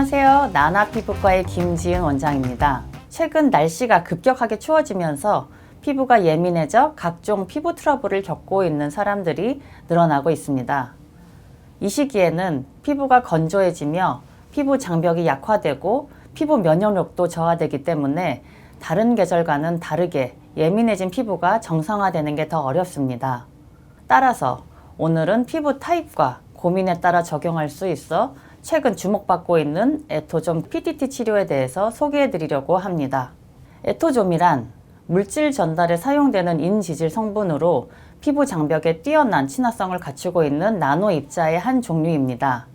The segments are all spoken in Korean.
안녕하세요. 나나피부과의 김지은 원장입니다. 최근 날씨가 급격하게 추워지면서 피부가 예민해져 각종 피부 트러블을 겪고 있는 사람들이 늘어나고 있습니다. 이 시기에는 피부가 건조해지며 피부 장벽이 약화되고 피부 면역력도 저하되기 때문에 다른 계절과는 다르게 예민해진 피부가 정상화되는 게 더 어렵습니다. 따라서 오늘은 피부 타입과 고민에 따라 적용할 수 있어 최근 주목받고 있는 에토좀 PTT 치료에 대해서 소개해 드리려고 합니다. 에토좀이란 물질 전달에 사용되는 인지질 성분으로 피부 장벽에 뛰어난 친화성을 갖추고 있는 나노 입자의 한 종류입니다.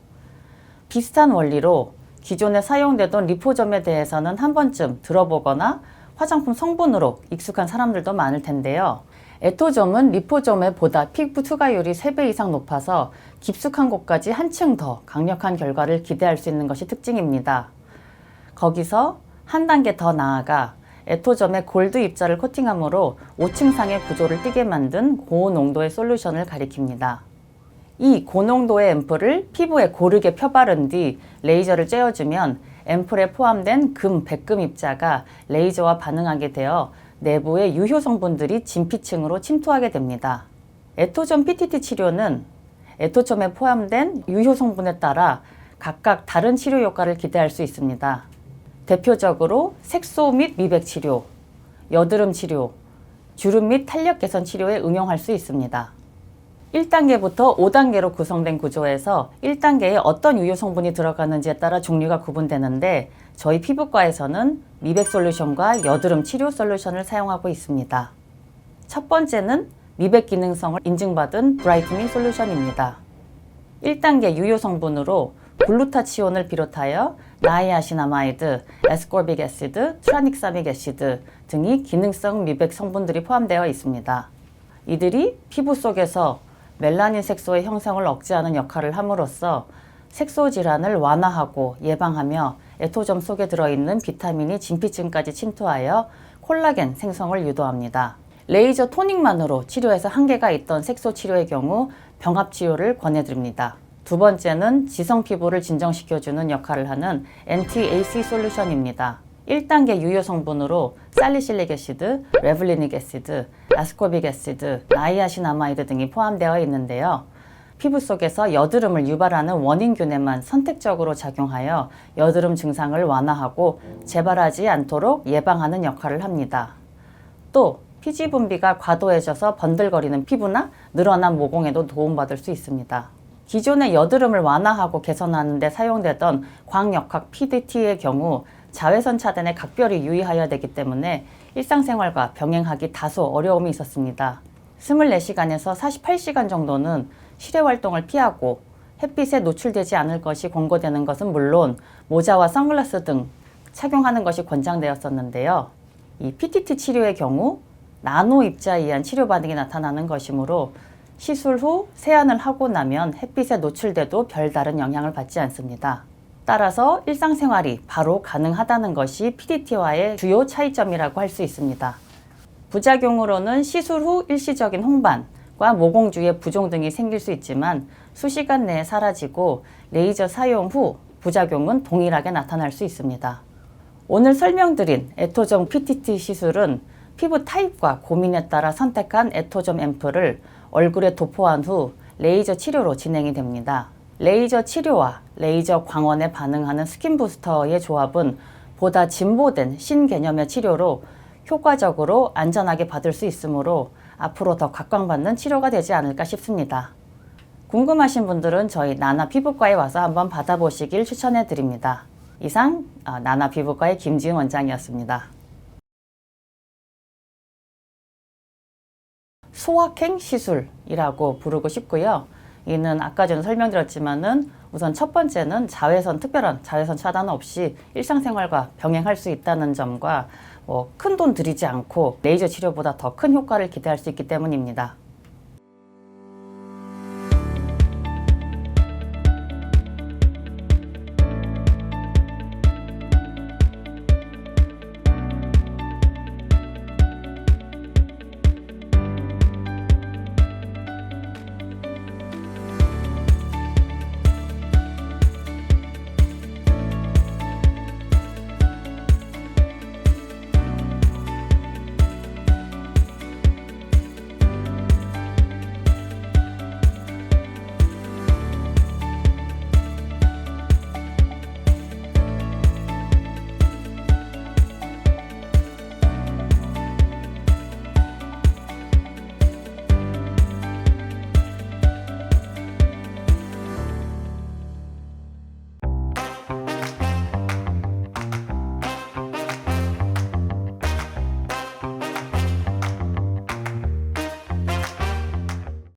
비슷한 원리로 기존에 사용되던 리포좀에 대해서는 한 번쯤 들어보거나 화장품 성분으로 익숙한 사람들도 많을 텐데요. 에토좀은 리포좀에 보다 피부 투과율이 3배 이상 높아서 깊숙한 곳까지 한층 더 강력한 결과를 기대할 수 있는 것이 특징입니다. 거기서 한 단계 더 나아가 에토점에 골드 입자를 코팅함으로 5층상의 구조를 띠게 만든 고농도의 솔루션을 가리킵니다. 이 고농도의 앰플을 피부에 고르게 펴바른 뒤 레이저를 쬐어주면 앰플에 포함된 금, 백금 입자가 레이저와 반응하게 되어 내부의 유효 성분들이 진피층으로 침투하게 됩니다. 에토좀 PTT 치료는 에토점에 포함된 유효 성분에 따라 각각 다른 치료 효과를 기대할 수 있습니다. 대표적으로 색소 및 미백 치료, 여드름 치료, 주름 및 탄력 개선 치료에 응용할 수 있습니다. 1단계부터 5단계로 구성된 구조에서 1단계에 어떤 유효 성분이 들어가는지에 따라 종류가 구분되는데 저희 피부과에서는 미백 솔루션과 여드름 치료 솔루션을 사용하고 있습니다. 첫 번째는 미백 기능성을 인증받은 브라이트닝 솔루션입니다. 1단계 유효 성분으로 글루타치온을 비롯하여 나이아신아마이드, 에스코빅 애시드, 트라닉사믹 애시드 등이 기능성 미백 성분들이 포함되어 있습니다. 이들이 피부 속에서 멜라닌 색소의 형성을 억제하는 역할을 함으로써 색소 질환을 완화하고 예방하며 에토점 속에 들어있는 비타민이 진피층까지 침투하여 콜라겐 생성을 유도합니다. 레이저 토닉만으로 치료에서 한계가 있던 색소 치료의 경우 병합 치료를 권해드립니다. 두 번째는 지성 피부를 진정시켜주는 역할을 하는 NT-AC 솔루션입니다. 1단계 유효 성분으로 살리실릭 애시드, 레블리닉 애시드, 아스코빅 애시드, 나이아신아마이드 등이 포함되어 있는데요. 피부 속에서 여드름을 유발하는 원인균에만 선택적으로 작용하여 여드름 증상을 완화하고 재발하지 않도록 예방하는 역할을 합니다. 또 피지 분비가 과도해져서 번들거리는 피부나 늘어난 모공에도 도움받을 수 있습니다. 기존의 여드름을 완화하고 개선하는 데 사용되던 광역학 PDT의 경우 자외선 차단에 각별히 유의하여야 되기 때문에 일상생활과 병행하기 다소 어려움이 있었습니다. 24시간에서 48시간 정도는 실외 활동을 피하고 햇빛에 노출되지 않을 것이 권고되는 것은 물론 모자와 선글라스 등 착용하는 것이 권장되었었는데요. 이 PTT 치료의 경우 나노 입자에 의한 치료 반응이 나타나는 것이므로 시술 후 세안을 하고 나면 햇빛에 노출돼도 별다른 영향을 받지 않습니다. 따라서 일상생활이 바로 가능하다는 것이 PTT와의 주요 차이점이라고 할 수 있습니다. 부작용으로는 시술 후 일시적인 홍반과 모공 주위의 부종 등이 생길 수 있지만 수시간 내에 사라지고 레이저 사용 후 부작용은 동일하게 나타날 수 있습니다. 오늘 설명드린 에토점 PTT 시술은 피부 타입과 고민에 따라 선택한 에토점 앰플을 얼굴에 도포한 후 레이저 치료로 진행이 됩니다. 레이저 치료와 레이저 광원에 반응하는 스킨 부스터의 조합은 보다 진보된 신개념의 치료로 효과적으로 안전하게 받을 수 있으므로 앞으로 더 각광받는 치료가 되지 않을까 싶습니다. 궁금하신 분들은 저희 나나피부과에 와서 한번 받아보시길 추천해 드립니다. 이상 나나피부과의 김지은 원장이었습니다. 소확행 시술이라고 부르고 싶고요. 이는 아까 전에 설명드렸지만은 우선 첫 번째는 특별한 자외선 차단 없이 일상생활과 병행할 수 있다는 점과 큰 돈 들이지 않고 레이저 치료보다 더 큰 효과를 기대할 수 있기 때문입니다.